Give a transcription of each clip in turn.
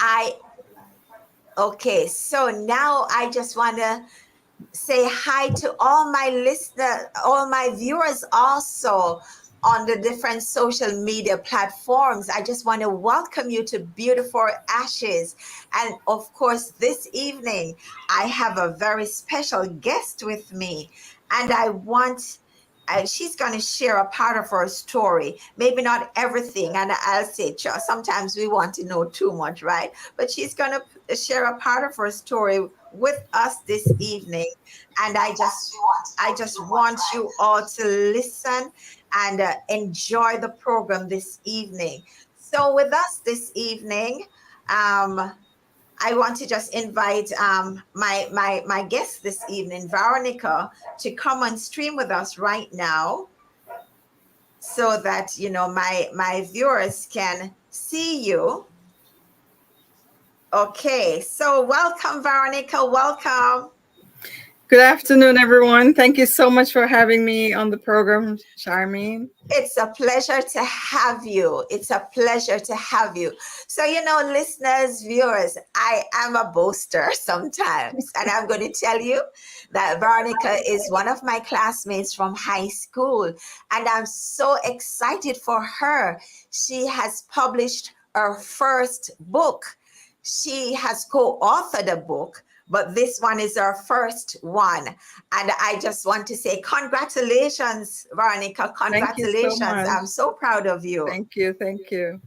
I Okay, so now I just want to say hi to all my listeners, all my viewers also on the different social media platforms. I just want to welcome you to Beautiful Ashes. And of course, this evening, I have a very special guest with me. And she's going to share a part of her story, maybe not everything. And I'll say, sometimes we want to know too much, right? But she's going to share a part of her story with us this evening. And I just want you all to listen and enjoy the program this evening. So with us this evening, um, I want to just invite my guest this evening, Veronica, to come on stream with us right now, so that my viewers can see you. Okay, so welcome, Veronica. Welcome. Good afternoon, everyone. Thank you so much for having me on the program, Charmane. It's a pleasure to have you. It's a pleasure to have you. So, listeners, viewers, I am a boaster sometimes. And I'm going to tell you that Veronica is one of my classmates from high school. And I'm so excited for her. She has published her first book. She has co authored a book, but this one is her first one. And I just want to say congratulations, Veronica. Thank you so Congratulations. much. I'm so proud of you. Thank you. Thank you.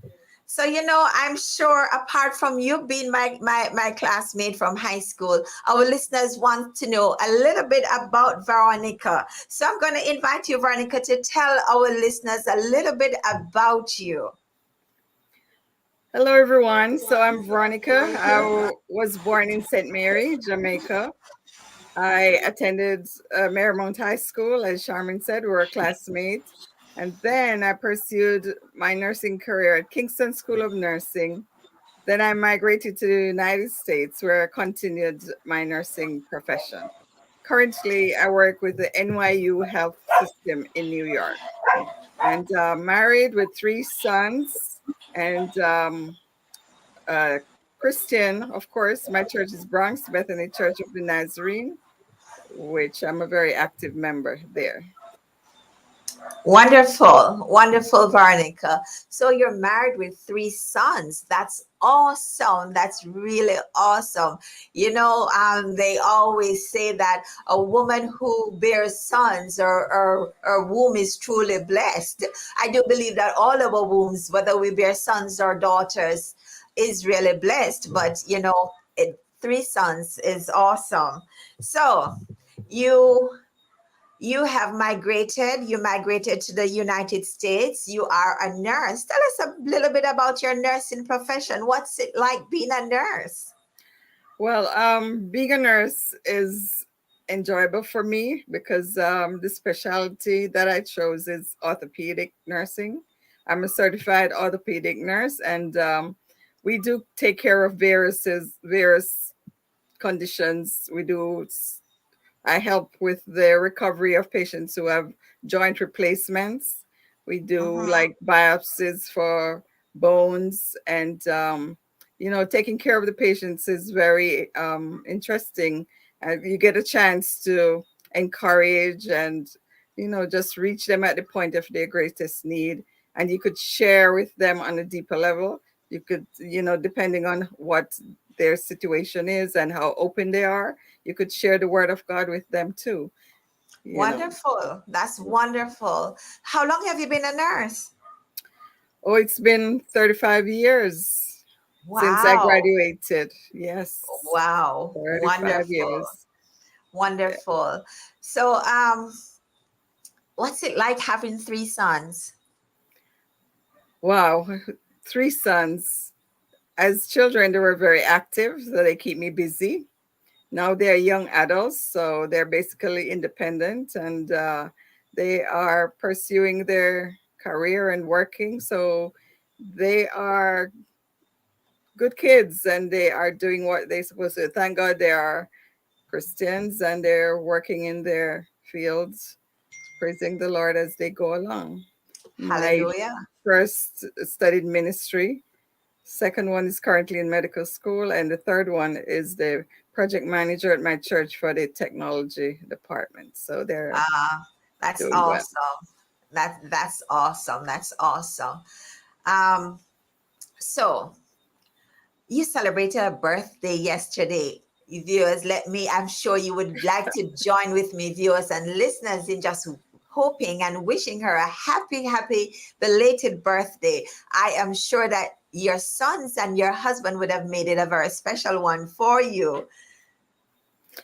So, I'm sure apart from you being my classmate from high school, our listeners want to know a little bit about Veronica. So I'm going to invite you, Veronica, to tell our listeners a little bit about you. Hello, everyone. So I'm Veronica. Was born in St. Mary, Jamaica. I attended Marymount High School, as Charmin said, we were classmates. And then I pursued my nursing career at Kingston School of Nursing. Then I migrated to the United States, where I continued my nursing profession. Currently, I work with the NYU Health System in New York, and married with three sons, and Christian, of course. My church is Bronx Bethany Church of the Nazarene, which I'm a very active member there. Wonderful, wonderful, Veronica. So you're married with three sons. That's awesome. That's really awesome. They always say that a woman who bears sons or womb is truly blessed. I do believe that all of our wombs, whether we bear sons or daughters, is really blessed. But three sons is awesome. So you you migrated to the United States. You are a nurse. Tell us a little bit about your nursing profession. What's it like being a nurse? Well, being a nurse is enjoyable for me because the specialty that I chose is orthopedic nursing. I'm a certified orthopedic nurse, and we do take care of various conditions. I help with the recovery of patients who have joint replacements. We do Mhm. like biopsies for bones, and taking care of the patients is very interesting. You get a chance to encourage and just reach them at the point of their greatest need, and you could share with them on a deeper level. You could, depending on what their situation is and how open they are, you could share the word of God with them too, you know. Wonderful. That's wonderful. How long have you been a nurse? Oh, it's been 35 years since I Wow. graduated. Yes, Wow. 35 Wonderful. years. Wonderful. So, what's it like having three sons? Wow, three sons. As children, they were very active, so they keep me busy. Now they're young adults, so they're basically independent, and they are pursuing their career and working. So they are good kids, and they are doing what they're supposed to. Thank God they are Christians and they're working in their fields, praising the Lord as they go along. I Hallelujah. first studied ministry Second one is currently in medical school, and the third one is the project manager at my church for the technology department. So they're Ah, that's doing well. awesome. That's awesome. That's awesome. Um, so you celebrated a birthday yesterday. Viewers, I'm sure you would like to join with me, viewers and listeners, in just hoping and wishing her a happy belated birthday. I am sure that your sons and your husband would have made it a very special one for you.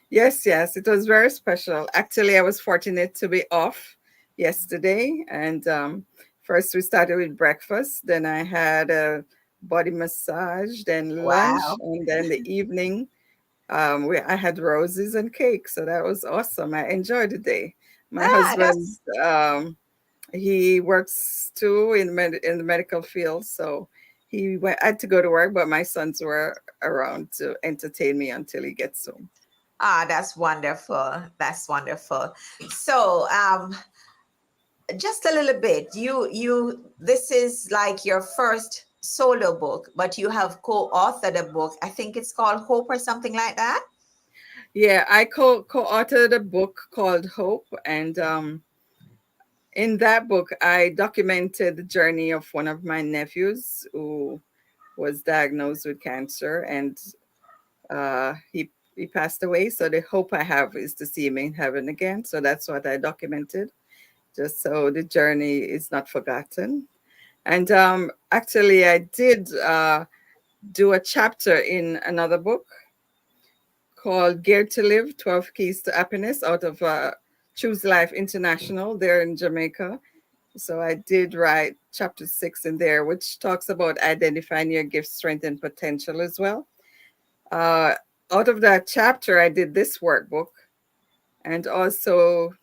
Yes, yes, it was very special. Actually, I was fortunate to be off yesterday, and first we started with breakfast. Then I had a body massage, then lunch, Wow. and then the evening. I had roses and cake, so that was awesome. I enjoyed the day. My Ah, husband, that's he works too in the medical field, so I had to go to work, but my sons were around to entertain me until he gets home. that's wonderful. That's wonderful. So, just a little bit. This is like your first solo book, but you have co-authored a book. I think it's called Hope or something like that. Yeah, I co-authored a book called Hope, and in that book, I documented the journey of one of my nephews who was diagnosed with cancer, and he passed away. So the hope I have is to see him in heaven again. So that's what I documented, just so the journey is not forgotten. And actually, I did do a chapter in another book called Geared to Live 12 Keys to Happiness out of Choose Life International there in Jamaica. So I did write chapter 6 in there, which talks about identifying your gift, strength, and potential as well. Uh, Out of that chapter, I did this workbook, and also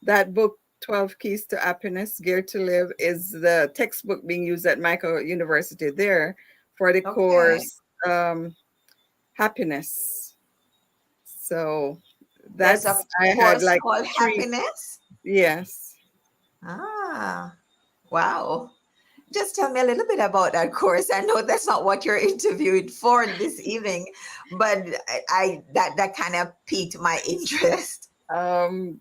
that book, 12 Keys to Happiness, Geared to Live, is the textbook being used at Michael University there for the Okay. course Happiness. So There's a I had course like called three, Happiness. yes. Ah, wow. Just tell me a little bit about that course. I know that's not what you're interviewed for this evening, but that kind of piqued my interest. Um,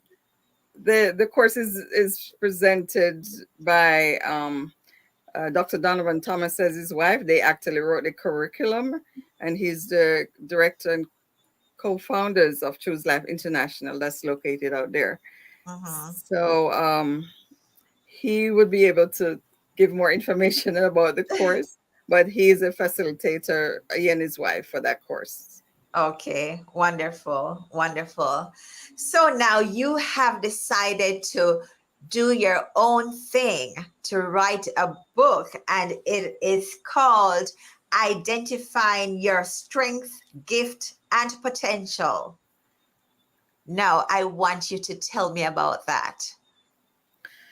the course is presented by Dr. Donovan Thomas as his wife. They actually wrote the curriculum, and he's the director and co-founders of Choose Life International that's located out there. Mm-hmm. So he would be able to give more information about the course, but he's a facilitator, he and his wife, for that course. Okay, wonderful, wonderful. So now you have decided to do your own thing, to write a book, and it is called Identifying Your Strength, Gift, and Potential. Now, I want you to tell me about that.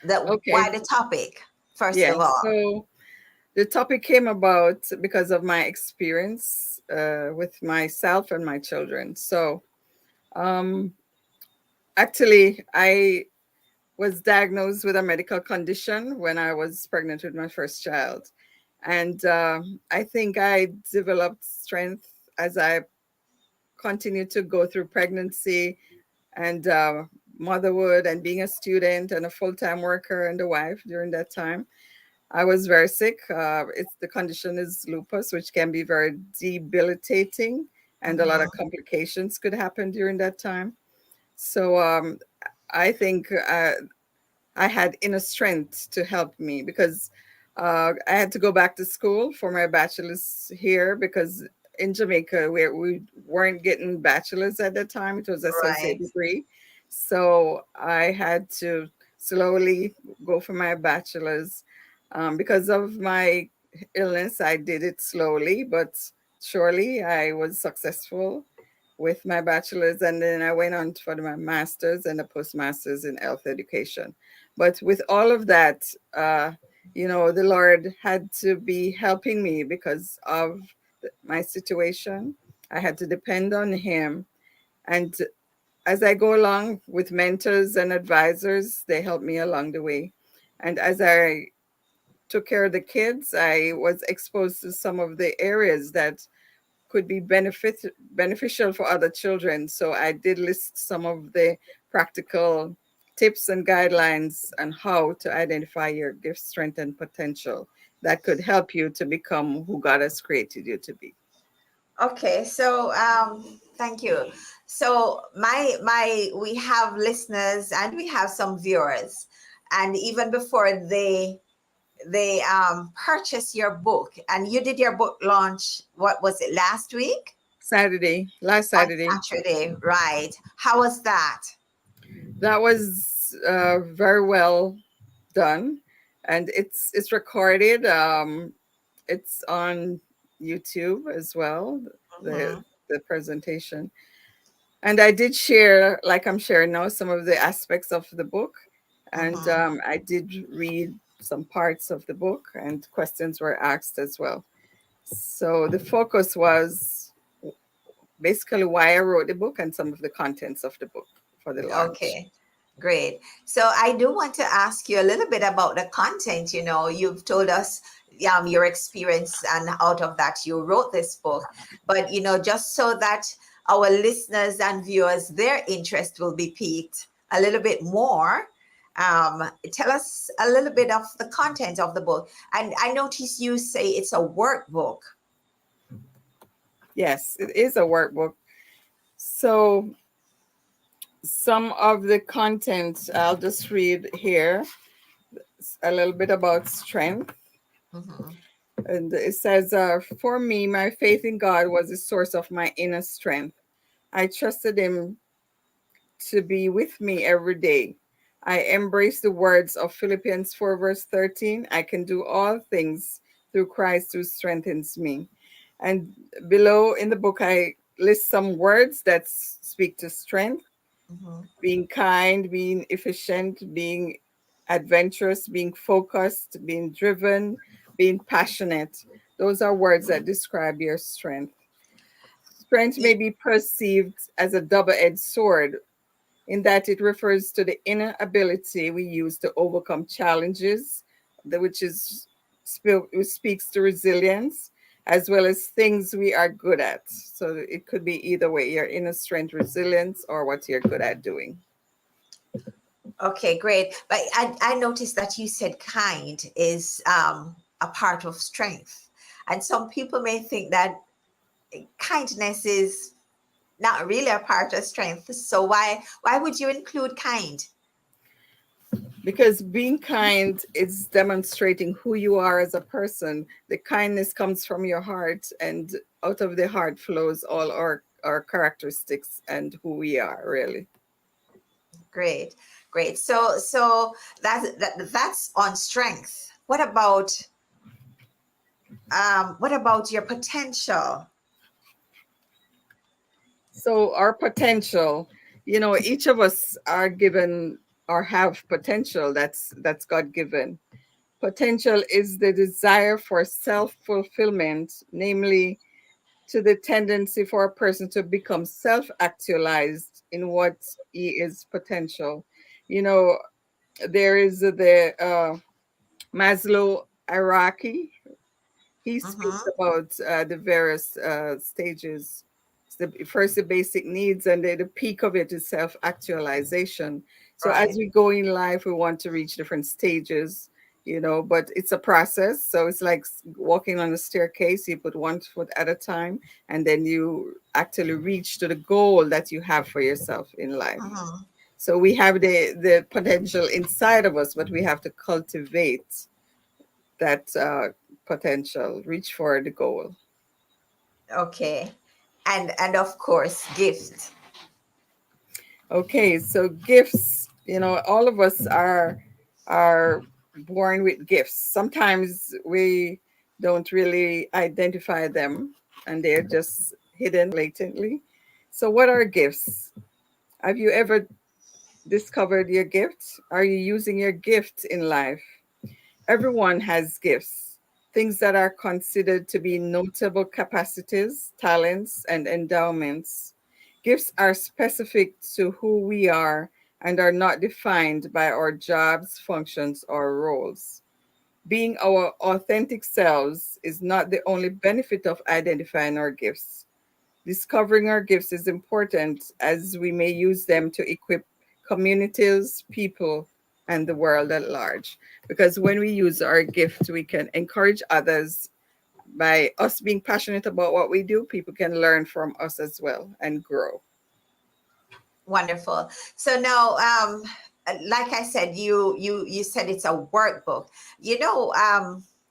Why Okay, the topic, first of yes. all. So the topic came about because of my experience with myself and my children. So um, actually, I was diagnosed with a medical condition when I was pregnant with my first child. And I think I developed strength as I continued to go through pregnancy and motherhood and being a student and a full time worker and a wife during that time. I was very sick. The condition is lupus, which can be very debilitating, and a lot of Mhm. complications could happen during that time. So I think I had inner strength to help me because I had to go back to school for my bachelor's here because in Jamaica we weren't getting bachelor's at that time. It was associate Right. degree. So I had to slowly go for my bachelor's. Because of my illness, I did it slowly, but surely I was successful with my bachelor's, and then I went on for my master's and a postmaster's in health education. But with all of that, the Lord had to be helping me because of my situation. I had to depend on Him. And as I go along with mentors and advisors, they help me along the way. And as I took care of the kids, I was exposed to some of the areas that could be beneficial for other children. So I did list some of the practical tips and guidelines on how to identify your gift, strength, and potential that could help you to become who God has created you to be. Okay, so thank you. So my we have listeners and we have some viewers, and even before they purchase your book, and you did your book launch, what was it, last week? Last On Saturday. Saturday, right? How was that? That was very well done, and it's recorded. It's on YouTube as well. The Mm-hmm, the presentation, and I did share, like I'm sharing now, some of the aspects of the book, and mm-hmm. I did read some parts of the book, and questions were asked as well. So the focus was basically why I wrote the book and some of the contents of the book for the launch. Okay, great. So I do want to ask you a little bit about the content. You know, you've told us your experience, and out of that, you wrote this book. But, just so that our listeners and viewers, their interest will be piqued a little bit more, tell us a little bit of the content of the book. And I notice you say it's a workbook. Yes, it is a workbook. So some of the content I'll just read here, a little bit about strength. Mm-hmm, And it says, for me, my faith in God was the source of my inner strength. I trusted Him to be with me every day. I embrace the words of Philippians 4, verse 13. I can do all things through Christ who strengthens me. And below in the book, I list some words that speak to strength: mm-hmm. being kind, being efficient, being adventurous, being focused, being driven, being passionate. Those are words that describe your strength. Strength may be perceived as a double edged sword in that it refers to the inner ability we use to overcome challenges, which which speaks to resilience, as well as things we are good at. So it could be either way, your inner strength, resilience, or what you're good at doing. Okay, great. But I noticed that you said kind is a part of strength. And some people may think that kindness is not really a part of strength. So why would you include kind? Because being kind is demonstrating who you are as a person. The kindness comes from your heart, and out of the heart flows all our characteristics and who we are, really. Great, great. So that's on strength. What about your potential? So, our potential, each of us are given or have potential that's God given. Potential is the desire for self fulfillment, namely, to the tendency for a person to become self actualized in what he is potential. You know, there is the Maslow hierarchy. He speaks Mm-hmm. about the various stages. First, the basic needs, and then the peak of it is self actualization. So, as Right. we go in life, we want to reach different stages, but it's a process. So, it's like walking on a staircase. You put one foot at a time, and then you actually reach to the goal that you have for yourself in life. Mm-hmm. So, we have the potential inside of us, but we have to cultivate that potential, reach for the goal. Okay. And of course, gift. Okay, so gifts, all of us are born with gifts. Sometimes we don't really identify them and they're just hidden latently. So what are gifts? Have you ever discovered your gift? Are you using your gift in life? Everyone has gifts, things that are considered to be notable capacities, talents, and endowments. Gifts are specific to who we are and are not defined by our jobs, functions, or roles. Being our authentic selves is not the only benefit of identifying our gifts. Discovering our gifts is important as we may use them to equip communities, people, and the world at large. Because when we use our gift, we can encourage others. By us being passionate about what we do, people can learn from us as well and grow. Wonderful. So now, like I said, you said it's a workbook.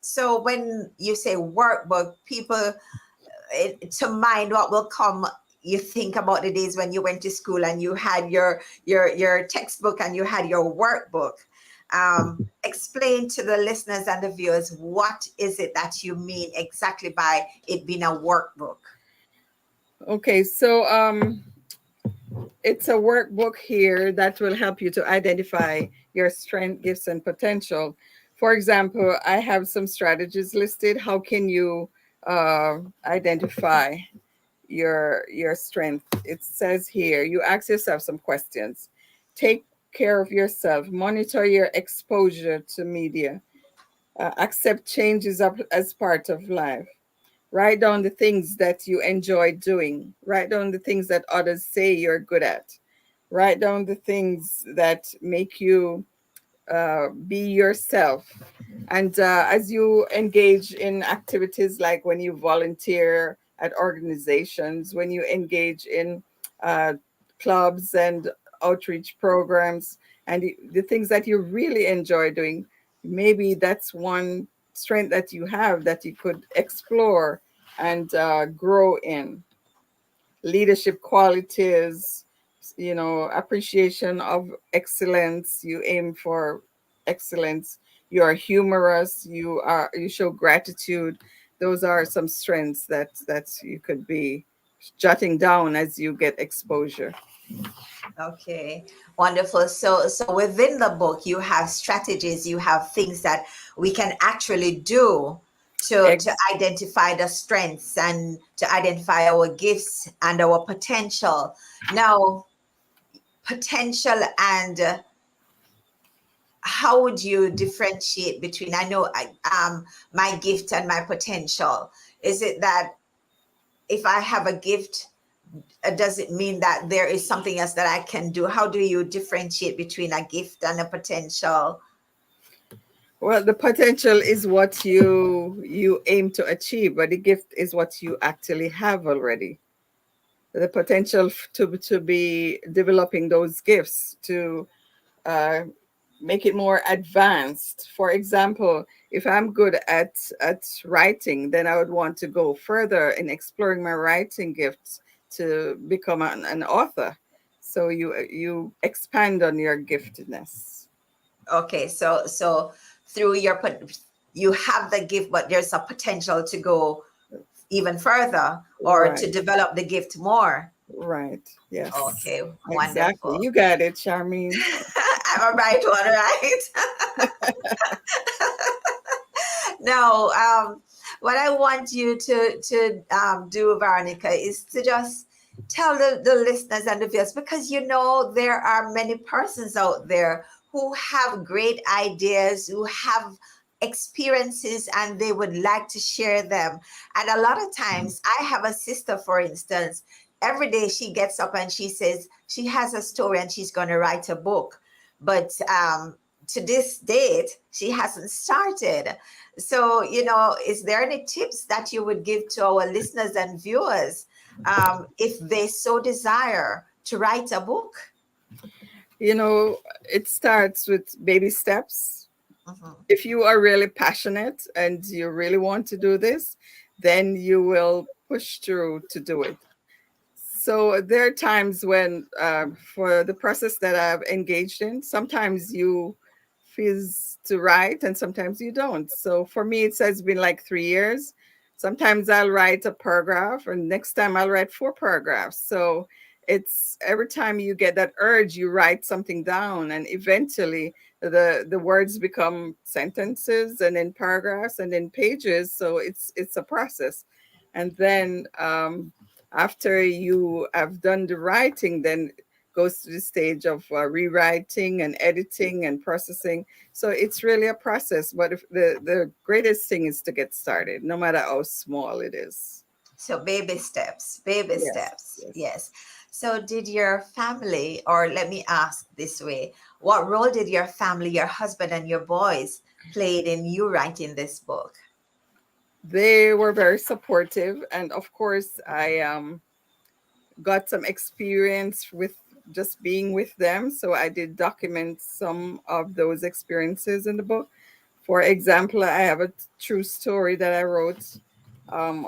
So when you say workbook, people, to mind what will come. You think about the days when you went to school and you had your textbook and you had your workbook. Explain to the listeners and the viewers, what is it that you mean exactly by it being a workbook? Okay, so it's a workbook here that will help you to identify your strength, gifts, and potential. For example, I have some strategies listed. How can you identify your strength? It says here, you ask yourself some questions. Take care of yourself. Monitor your exposure to media. Accept changes as part of life. Write down the things that you enjoy doing. Write down the things that others say you're good at. Write down the things that make you be yourself. And as you engage in activities like when you volunteer at organizations, when you engage in uh, clubs and outreach programs, and the things that you really enjoy doing, maybe that's one strength that you have that you could explore and grow in. Leadership qualities, appreciation of excellence. You aim for excellence. You are humorous. You show gratitude. Those are some strengths that you could be jotting down as you get exposure. Okay, wonderful. So within the book, you have strategies, you have things that we can actually do to Ex- identify the strengths and to identify our gifts and our potential. Now, potential and how would you differentiate between, I know my gift and my potential? Is it that if I have a gift, does it mean that there is something else that I can do? How do you differentiate between a gift and a potential? well, the potential is what you aim to achieve, but the gift is what you actually have already. The potential to be developing those gifts to uh, make it more advanced. For example, if I'm good at writing, then I would want to go further in exploring my writing gifts to become an author. So you expand on your giftedness. Okay, so through you have the gift, but there's a potential to go even further or to Right, develop the gift more. right. Yes, Okay, exactly. wonderful. You got it, Charmine. I'm a right one, right? Now, what I want you to do, Veronica, is to just tell the listeners and the viewers, because there are many persons out there who have great ideas, who have experiences, and they would like to share them. And a lot of times, I have a sister, for instance. Every day she gets up and she says she has a story and she's going to write a book, but to this date she hasn't started. So, is there any tips that you would give to our listeners and viewers, if they so desire to write a book? You know, it starts with baby steps. Mhm. If you are really passionate and you really want to do this, then you will push through to do it. So there are times when, for the process that I've engaged in, sometimes you feels to write and sometimes you don't. So for me, it has been like 3 years. Sometimes I'll write a paragraph, and next time I'll write 4 paragraphs. So it's every time you get that urge, you write something down, and eventually the words become sentences, and then paragraphs, and then pages. So it's a process, and then after you have done the writing, then goes to the stage of rewriting and editing and processing. So it's really a process. But if the greatest thing is to get started, no matter how small it is. So baby steps, baby Yes, steps. yes. Yes. So did your family, or let me ask this way, what role did your family, your husband and your boys played in you writing this book? They were very supportive, and of course, I got some experience with just being with them. So I did document some of those experiences in the book. For example, I have a true story that I wrote on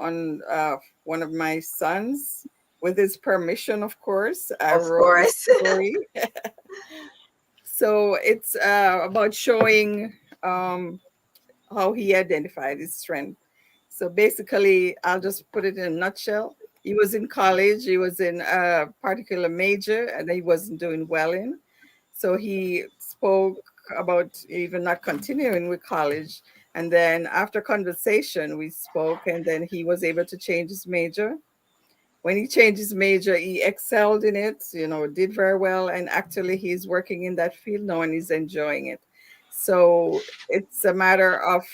one of my sons. With his permission, of course, I Of wrote this course. story. So it's about showing how he identified his strength. So basically, I'll just put it in a nutshell. He was in college, he was in a particular major, and he wasn't doing well in. So he spoke about even not continuing with college. And then after conversation, we spoke, and then he was able to change his major. When he changed his major, he excelled in it, did very well. And actually, he's working in that field now and he's enjoying it. So it's a matter of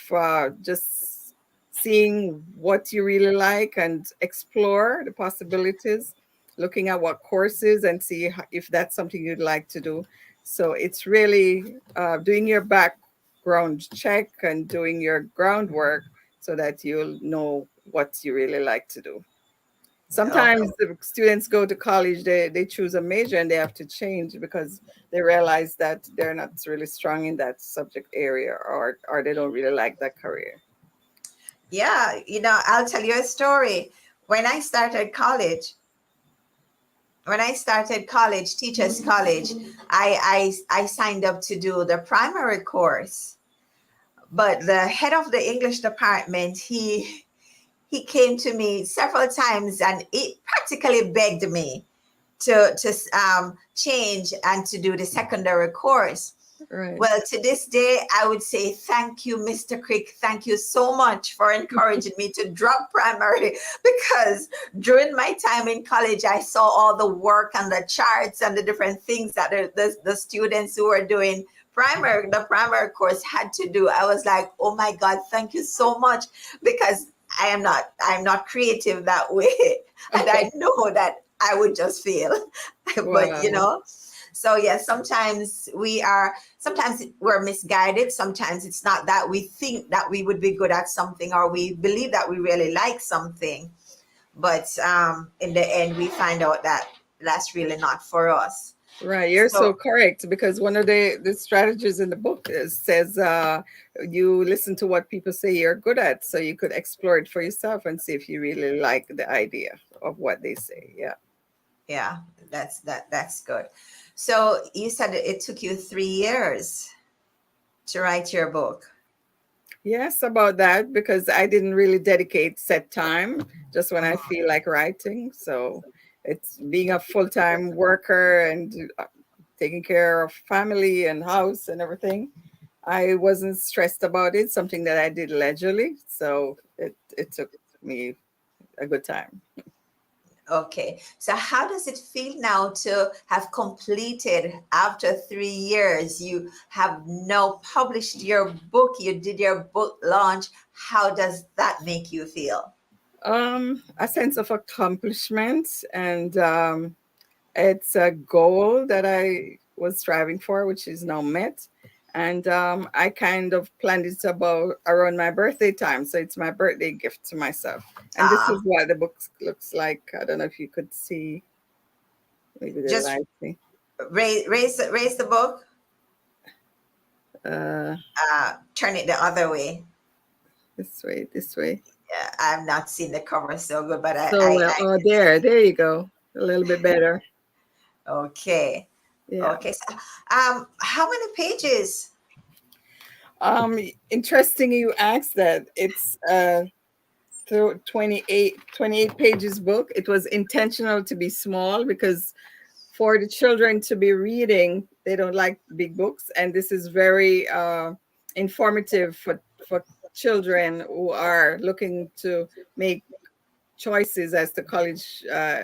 just seeing what you really like and explore the possibilities, looking at what courses and see if that's something you'd like to do. So it's really doing your background check and doing your groundwork so that you'll know what you really like to do. Okay. Sometimes the students go to college, they choose a major and they have to change because they realize that they're not really strong in that subject area, or they don't really like that career. Yeah, I'll tell you a story. When I started college, teachers college, I signed up to do the primary course. But the head of the English department, he came to me several times and he practically begged me to change and to do the secondary course. Right. Well, to this day, I would say thank you, Mr. Crick. Thank you so much for encouraging me to drop primary because during my time in college, I saw all the work and the charts and the different things that the students who were doing the primary course had to do. I was like, oh my God, thank you so much because I'm not creative that way. And I know that I would just fail. But Wow. so yes, sometimes we're misguided. Sometimes it's not that we think that we would be good at something or we believe that we really like something, but in the end we find out that that's really not for us. Right, you're so So correct because one of the strategies in the book says you listen to what people say you're good at, so you could explore it for yourself and see if you really like the idea of what they say. Yeah. yeah, that's good. So you said it took you 3 years to write your book. Yes, about that because I didn't really dedicate set time, just when I Mhm. feel like writing. So it's being a full-time worker and taking care of family and house and everything. I wasn't stressed about it, something that I did leisurely. So it took me a good time. Okay, so how does it feel now to have completed after 3 years? You have now published your book, you did your book launch. How does that make you feel? A sense of accomplishment, and it's a goal that I was striving for, which is now met. And I kind of planned it about around my birthday time. So it's my birthday gift to myself. And this is Ah, what the book looks like. I don't know if you could see, maybe the just lighting. raise the book, Uh, turn it the other way. this way, this way. Yeah, I've not seen the cover so good, but So well, I oh, can see there you go. A little bit better. it. Okay. Yeah. Okay. So, how many pages? Interesting you asked that. It's through 28 pages book. It was intentional to be small because for the children to be reading, they don't like big books, and this is very informative for children who are looking to make choices as to college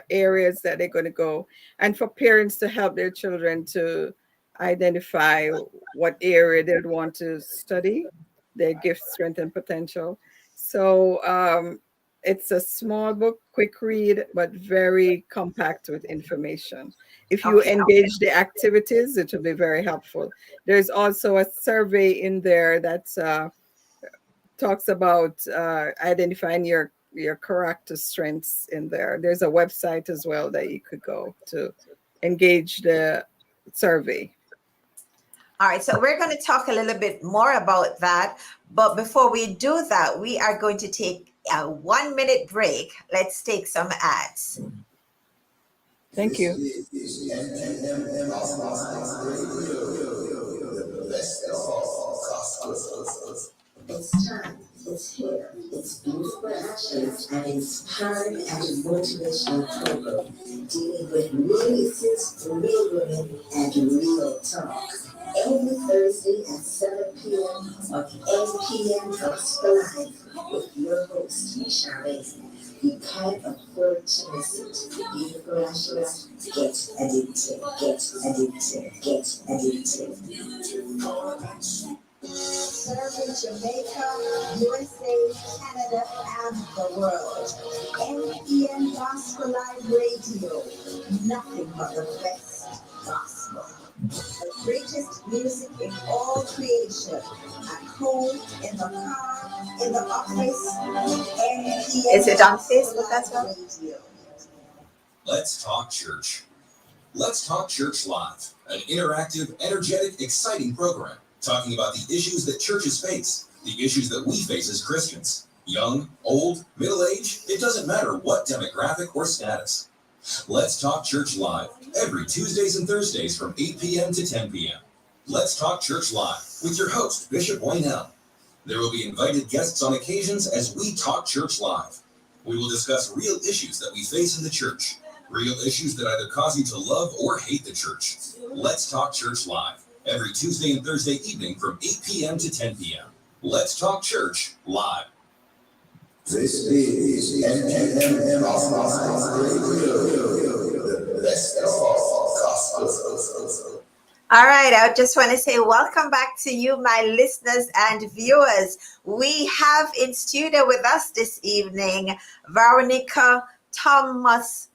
areas that they're going to go, and for parents to help their children to identify what area they'd want to study, their gifts, strength, and potential. So it's a small book, quick read, but very compact with information. If you Okay. engage the activities, it will be very helpful. There's also a survey in there that talks about identifying your character strengths in there. There's a website as well that you could go to engage the survey. All right, so we're going to talk a little bit more about that. But before we do that, we are going to take a 1 minute break. Let's take some ads. Thank you. It's time, it's here, it's beautiful actions and inspiring and motivational program dealing with real issues, real women, and real talk. Every Thursday at 7 p.m. on NPM Gospel Live with your host, Sis Charmane. You can't afford to miss it. Beautiful ashes, get addicted, get addicted, get addicted. Serving Jamaica, USA, Canada, and the world. NPN Gospel Live Radio. Nothing but the best gospel. The greatest music in all creation. At home, in the car, in the office. NPN Is it on Facebook as well? Radio. Let's Talk Church. Let's Talk Church Live, an interactive, energetic, exciting program talking about the issues that churches face, the issues that we face as Christians. Young, old, middle-aged, it doesn't matter what demographic or status. Let's Talk Church Live, every Tuesdays and Thursdays from 8 p.m. to 10 p.m. Let's Talk Church Live with your host, Bishop Waynell. There will be invited guests on occasions as we talk church live. We will discuss real issues that we face in the church, real issues that either cause you to love or hate the church. Let's Talk Church Live, every Tuesday and Thursday evening from 8 p.m. to 10 p.m. Let's Talk Church Live. This is NPM the best of all gospel. All right, I just want to say welcome back to you, my listeners and viewers. We have in studio with us this evening, Veronica Thomas.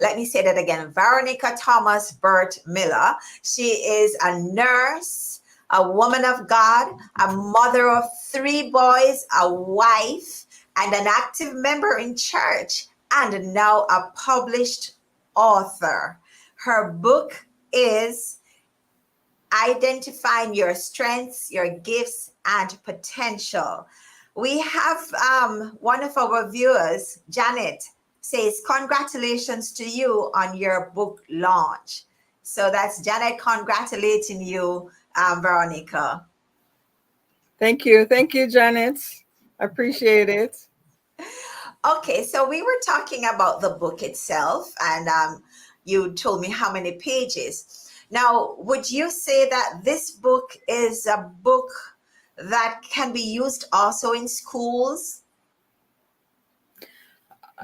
Let me say that again, Veronica Thomas Burt-Miller. She is a nurse, a woman of God, a mother of 3 boys, a wife, and an active member in church, and now a published author. Her book is Identifying Your Strengths, Your Gifts, and Potential. We have one of our viewers, Janet, says, congratulations to you on your book launch. So that's Janet congratulating you, Veronica. Thank you. Thank you, Janet. I appreciate it. Okay, so we were talking about the book itself, and you told me how many pages. Now, would you say that this book is a book that can be used also in schools?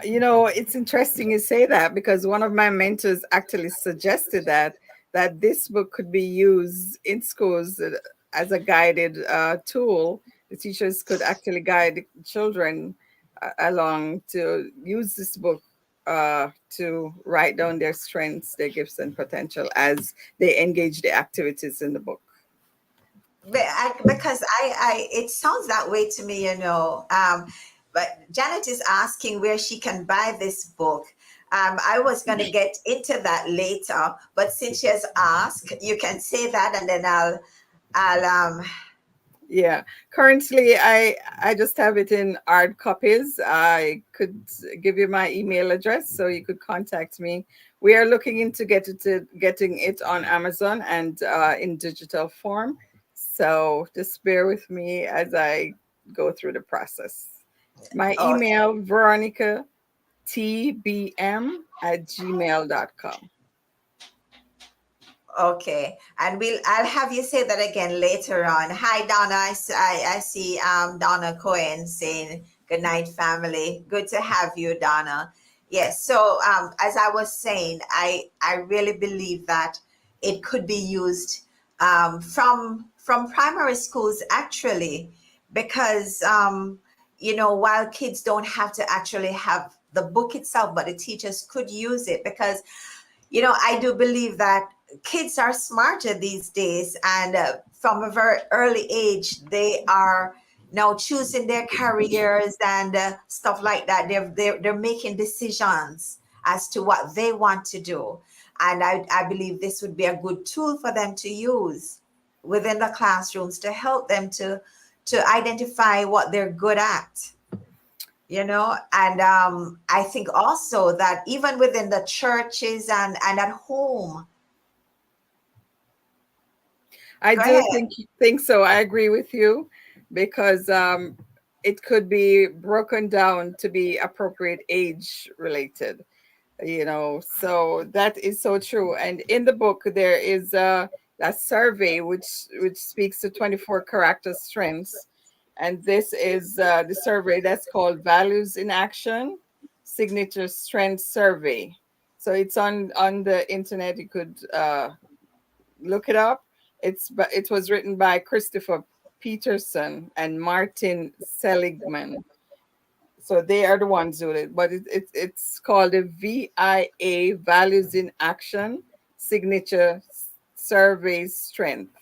You know, it's interesting you say that, because one of my mentors actually suggested that this book could be used in schools as a guided tool. The teachers could actually guide children along to use this book to write down their strengths, their gifts, and potential as they engage the activities in the book. Because it sounds that way to me, you know. But Janet is asking where she can buy this book. I was going to get into that later, but since she has asked, you can say that, and then I'll Yeah, currently I just have it in hard copies. I could give you my email address so you could contact me. We are looking into getting it on Amazon and in digital form. So just bear with me as I go through the process. My email, Veronica tbm@gmail.com. Okay, and I'll have you say that again later on. Hi, Donna. I see Donna Cohen saying Good night, family. Good to have you, Donna. Yes. So, as I was saying, I really believe that it could be used from primary schools actually, because while kids don't have to actually have the book itself, but the teachers could use it because I do believe that kids are smarter these days, and from a very early age, they are now choosing their careers and stuff like that. They're making decisions as to what they want to do, and I believe this would be a good tool for them to use within the classrooms to help them to identify what they're good at. And I think also that even within the churches and at home. I Go do ahead. think so. I agree with you because it could be broken down to be appropriate age related. So that is so true. And in the book there is a survey which speaks to 24 character strengths, and this is the survey that's called Values in Action Signature Strength Survey. So it's on the internet. You could look it up. It was written by Christopher Peterson and Martin Seligman. So they are the ones doing it, but it's called the VIA, Values in Action Signature Survey Strength.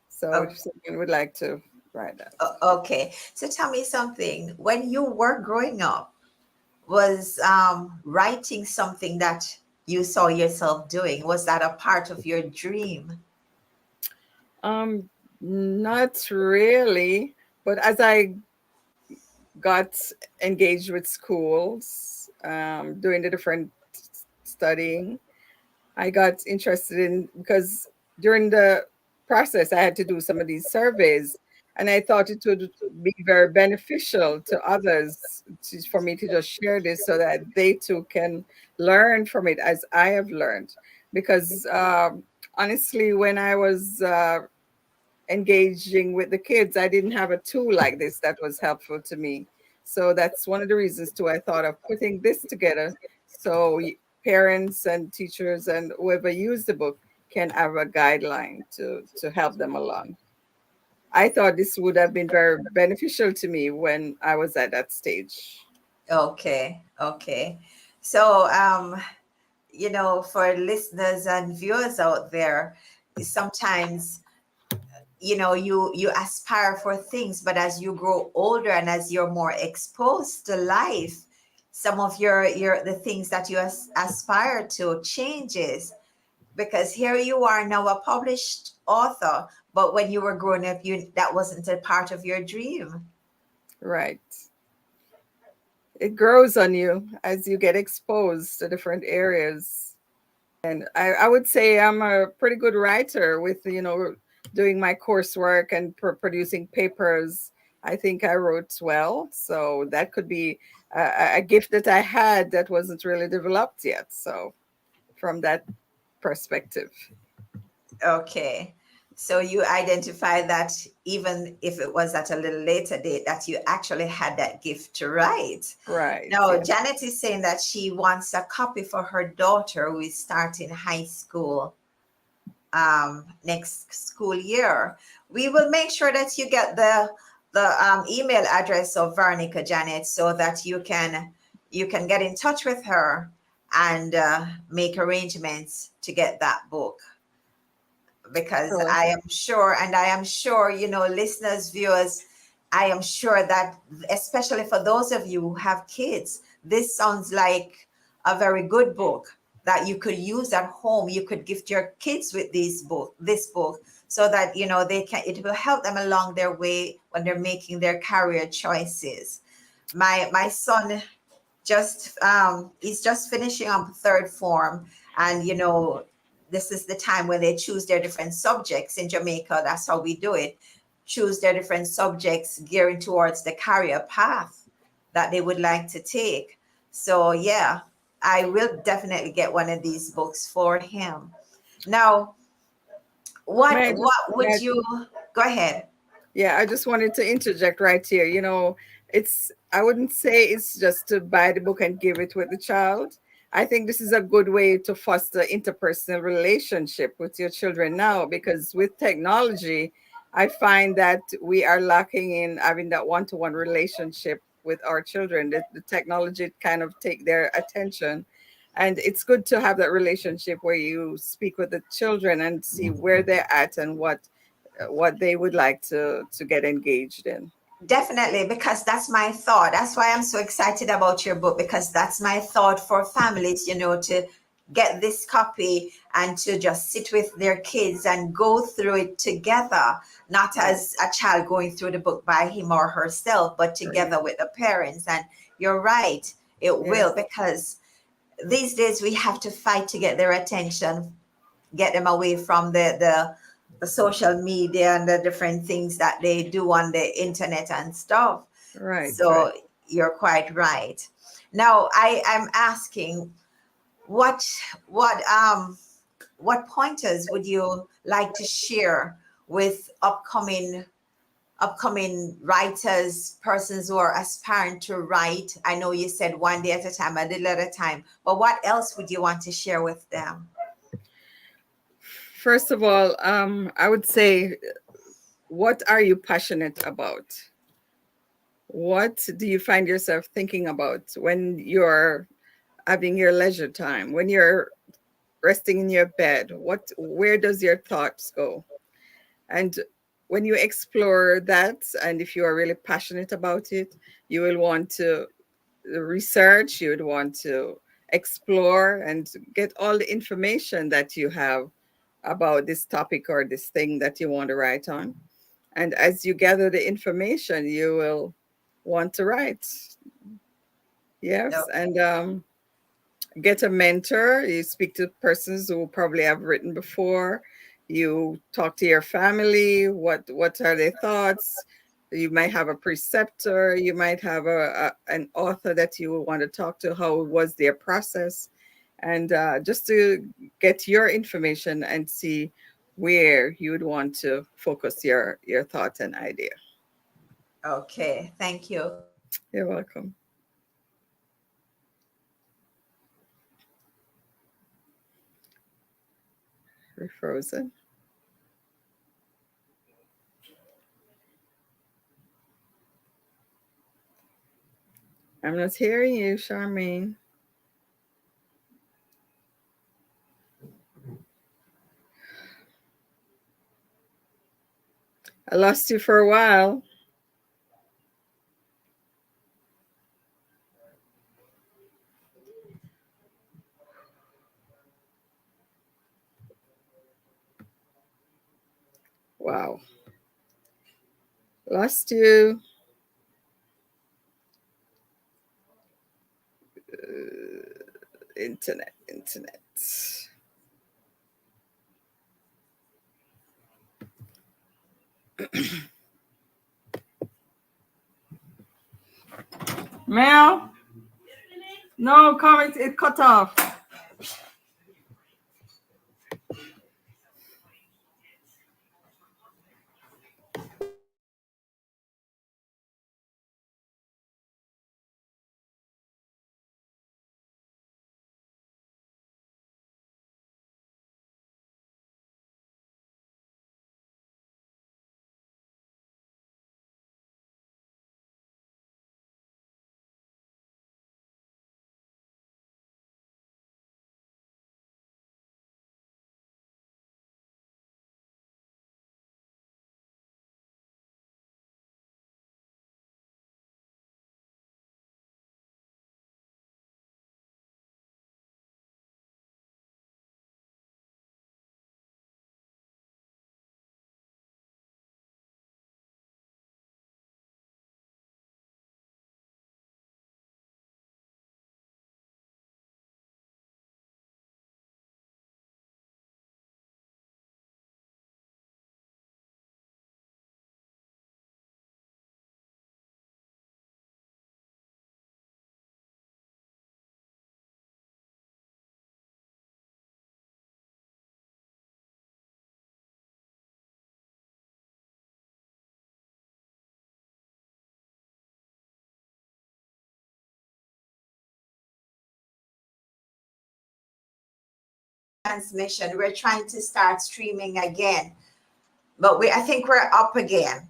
So Oh, if someone would like to write that. okay. So tell me something. When you were growing up, was writing something that you saw yourself doing? Was that a part of your dream? Um, Not really, but as I got engaged with schools, doing the different studying, I got interested in because during the process I had to do some of these surveys, and I thought it would be very beneficial to others for me to just share this so that they too can learn from it as I have learned. Because honestly, when I was engaging with the kids, I didn't have a tool like this that was helpful to me. So that's one of the reasons too I thought of putting this together so parents and teachers and whoever use the book can have a guideline to help them along. I thought this would have been very beneficial to me when I was at that stage. Okay, okay. So, for listeners and viewers out there, sometimes you aspire for things, but as you grow older and as you're more exposed to life, some of your the things that you aspire to changes, because here you are now a published author, but when you were growing up, that wasn't a part of your dream. Right. It grows on you as you get exposed to different areas. And I would say I'm a pretty good writer with, doing my coursework and producing papers. I think I wrote well. So that could be a gift that I had that wasn't really developed yet. So from that perspective. Okay. So you identify that even if it was at a little later date, that you actually had that gift to write. Right. Now, Yes. Janet is saying that she wants a copy for her daughter who is starting high school next school year. We will make sure that you get the email address of Veronica, Janet, so that you can get in touch with her and make arrangements to get that book, because Sure. I am sure, listeners, viewers, I am sure that especially for those of you who have kids, this sounds like a very good book that you could use at home. You could gift your kids with this book, so that it will help them along their way when they're making their career choices. My son he's just finishing up third form, and this is the time when they choose their different subjects in Jamaica. That's how we do it. Choose their different subjects gearing towards the career path that they would like to take. So yeah, I will definitely get one of these books for him. Now, May I just what would you go ahead? Yeah, I just wanted to interject right here. I wouldn't say it's just to buy the book and give it with the child. I think this is a good way to foster interpersonal relationship with your children now, because with technology, I find that we are lacking in having that one-to-one relationship with our children. The technology kind of take their attention. And it's good to have that relationship where you speak with the children and see where they're at and what they would like to get engaged in. Definitely, because that's my thought. That's why I'm so excited about your book, because that's my thought for families, to get this copy and to just sit with their kids and go through it together, not Right. as a child going through the book by him or herself, but Right. together with the parents. And you're right, it will, Yes. because these days we have to fight to get their attention, get them away from the social media and the different things that they do on the internet and stuff. Right. Right. So you're quite right. Now I'm asking, what what pointers would you like to share with upcoming writers, persons who are aspiring to write? I know you said one day at a time, a little at a time, but what else would you want to share with them? First of all, I would say, what are you passionate about? What do you find yourself thinking about when you're having your leisure time, when you're resting in your bed? Where does your thoughts go? And when you explore that, and if you are really passionate about it, you will want to research, you would want to explore and get all the information that you have about this topic or this thing that you want to write on. And as you gather the information, you will want to write. Yes. And get a mentor. You speak to persons who probably have written before. You talk to your family. What are their thoughts? You might have a preceptor. You might have an author that you want to talk to. How was their process? And just to get your information and see where you would want to focus your thought and idea. Okay, thank you. You're welcome. You're frozen. I'm not hearing you, Charmaine. I lost you for a while. Wow. Lost you. Internet. Mel? No, comment, it cut off. transmission. We're trying to start streaming again, but I think we're up again.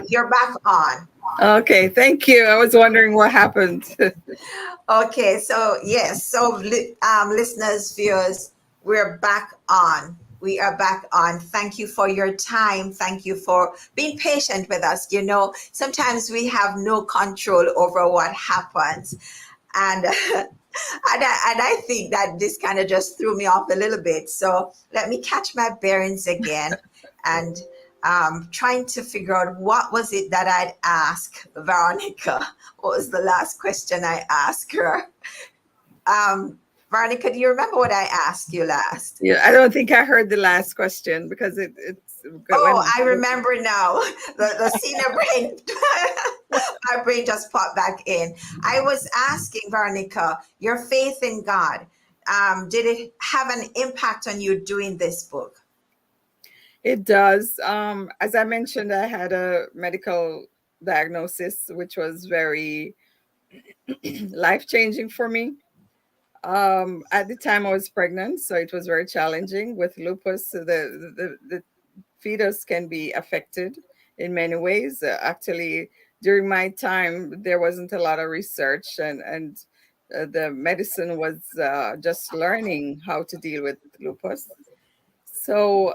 You're back on. Okay, thank you. I was wondering what happened. Okay, so yes, so listeners, viewers, we're back on. We are back on. Thank you for your time. Thank you for being patient with us. You know, sometimes we have no control over what happens, and and I think that this kind of just threw me off a little bit. So let me catch my bearings again, and trying to figure out what was it that I'd ask Veronica. What was the last question I asked her? Veronica, do you remember what I asked you last? Yeah, I don't think I heard the last question because it's Oh, when I remember now. The senior brain, my brain just popped back in. I was asking Veronica, your faith in God, did it have an impact on you doing this book? it does. As I mentioned, I had a medical diagnosis, which was very life changing for me. At the time, I was pregnant, so it was very challenging with lupus. So the fetus can be affected in many ways. Actually, during my time, there wasn't a lot of research, and the medicine was just learning how to deal with lupus. So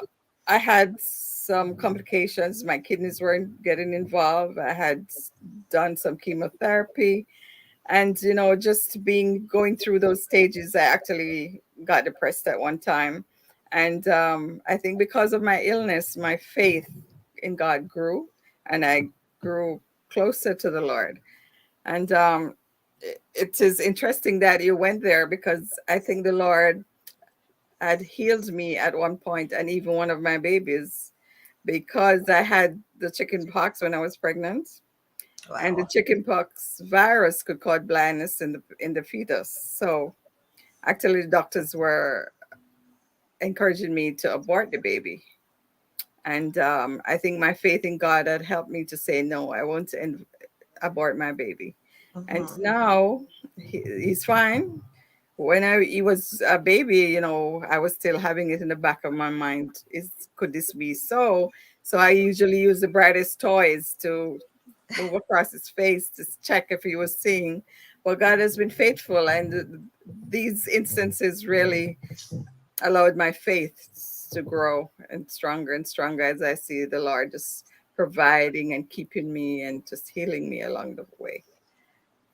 I had some complications. My kidneys weren't getting involved. I had done some chemotherapy, and just being going through those stages, I actually got depressed at one time. And I think because of my illness, my faith in God grew, and I grew closer to the Lord. And it is interesting that you went there, because I think the Lord had healed me at one point, and even one of my babies, because I had the chicken pox when I was pregnant, and the Wow. chickenpox virus could cause blindness in the fetus. So actually, the doctors were encouraging me to abort the baby, and I think my faith in God had helped me to say no, I won't abort my baby. And Mhm. now he's fine. When he was a baby, I was still having it in the back of my mind. Could this be so? So I usually use the brightest toys to move across his face to check if he was seeing. But God has been faithful, and these instances really allowed my faith to grow and stronger as I see the Lord just providing and keeping me and just healing me along the way.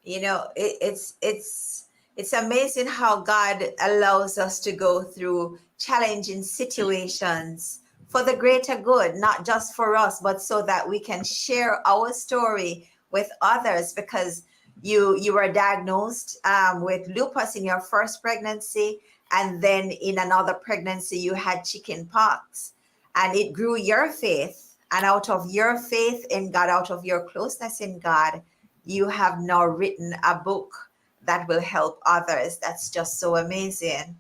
You know, it's amazing how God allows us to go through challenging situations for the greater good, not just for us, but so that we can share our story with others. Because you were diagnosed with lupus in your first pregnancy, and then in another pregnancy you had chicken pox, and it grew your faith. And out of your faith in God, out of your closeness in God, you have now written a book that will help others. That's just so amazing.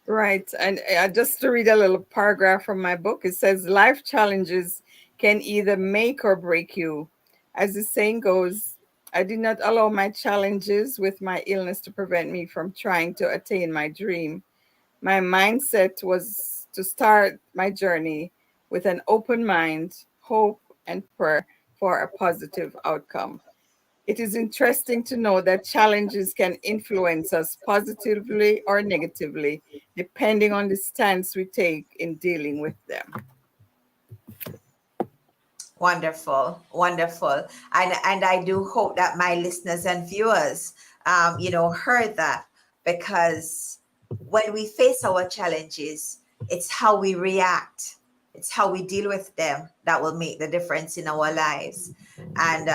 Right. And just to read a little paragraph from my book, it says life challenges can either make or break you. As the saying goes, I did not allow my challenges with my illness to prevent me from trying to attain my dream. My mindset was to start my journey with an open mind, hope, and prayer for a positive outcome. It is interesting to know that challenges can influence us positively or negatively, depending on the stance we take in dealing with them. Wonderful, wonderful. And I do hope that my listeners and viewers, heard that, because when we face our challenges, it's how we react, it's how we deal with them that will make the difference in our lives. And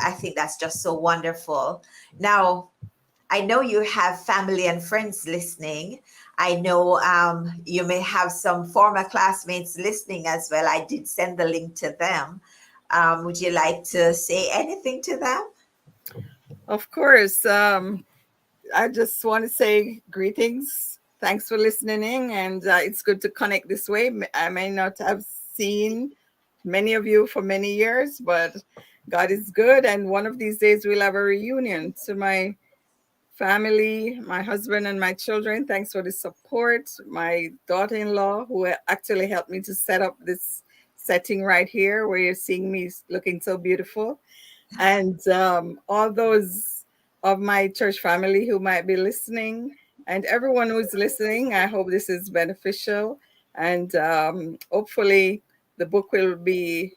I think that's just so wonderful. Now, I know you have family and friends listening. I know you may have some former classmates listening as well. I did send the link to them. Would you like to say anything to them? Of course, I just want to say greetings. Thanks for listening in, and it's good to connect this way. I may not have seen many of you for many years, but God is good, and one of these days we'll have a reunion. To my family, my husband and my children. Thanks for the support. My daughter-in-law, who actually helped me to set up this setting right here, where you're seeing me looking so beautiful, and all those of my church family who might be listening, and everyone who's listening. I hope this is beneficial, and hopefully the book will be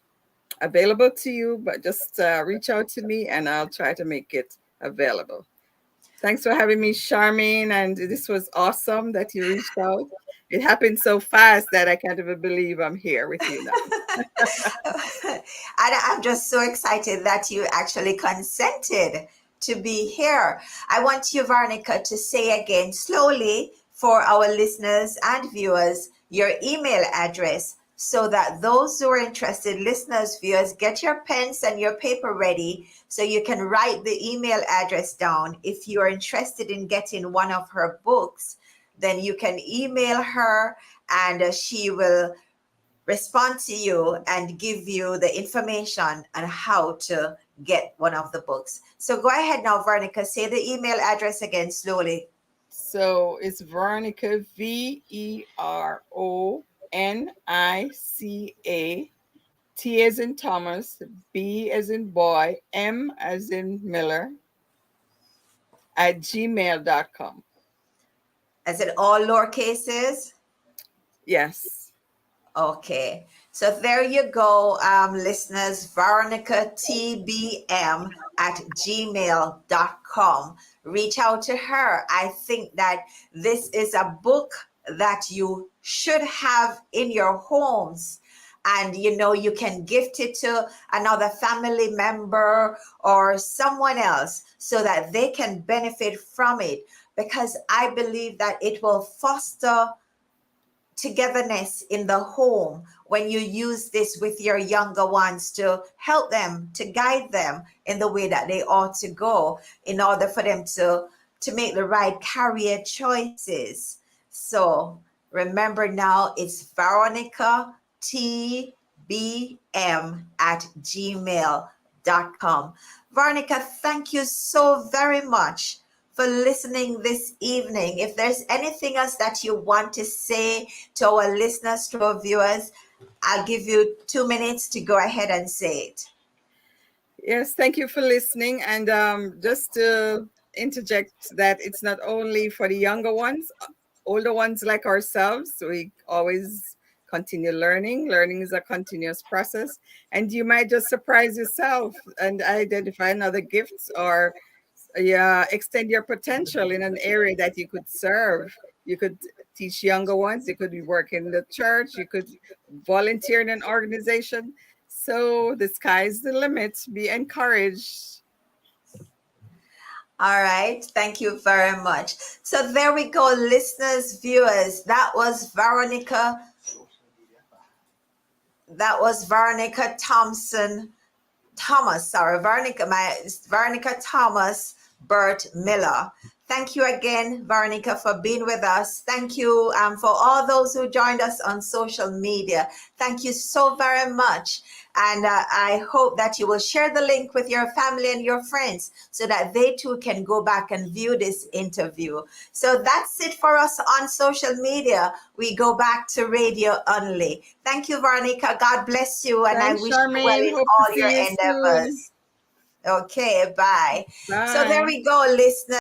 available to you. But just reach out to me, and I'll try to make it available. Thanks for having me, Charmane. And this was awesome that you reached out. It happened so fast that I can't even believe I'm here with you now. I'm just so excited that you actually consented to be here. I want you, Veronica, to say again slowly for our listeners and viewers your email address so that those who are interested, listeners, viewers, get your pens and your paper ready so you can write the email address down. If you are interested in getting one of her books, then you can email her and she will respond to you and give you the information on how to get one of the books. So go ahead now, Veronica, say the email address again slowly. So it's Veronica, Veronica, T as in Thomas, B as in boy, M as in Miller, at gmail.com. Is it all lower cases? Yes. Okay. So there you go, listeners. Veronica TBM at gmail.com. Reach out to her. I think that this is a book that you should have in your homes. And you can gift it to another family member or someone else so that they can benefit from it, because I believe that it will foster togetherness in the home when you use this with your younger ones to help them, to guide them in the way that they ought to go in order for them to make the right career choices. So remember now, it's Veronica TBM at gmail.com. Veronica, thank you so very much for listening this evening. If there's anything else that you want to say to our listeners, to our viewers, I'll give you 2 minutes to go ahead and say it. Yes, thank you for listening. And just to interject that it's not only for the younger ones, older ones like ourselves, we always continue learning. Learning is a continuous process. And you might just surprise yourself and identify another gifts, or extend your potential in an area that you could serve. You could teach younger ones. You could be working in the church. You could volunteer in an organization. So the sky's the limit. Be encouraged. All right. Thank you very much. So there we go, listeners, viewers. That was Veronica Veronica Thomas Burt-Miller. Thank you again, Veronica, for being with us. Thank you for all those who joined us on social media. Thank you so very much. And I hope that you will share the link with your family and your friends so that they too can go back and view this interview. So that's it for us on social media. We go back to radio only. Thank you, Veronica. God bless you. And Thanks, I wish you well Charmane. in Hope to all your see you soon. endeavors. Okay, bye. So there Bye. we go, listeners.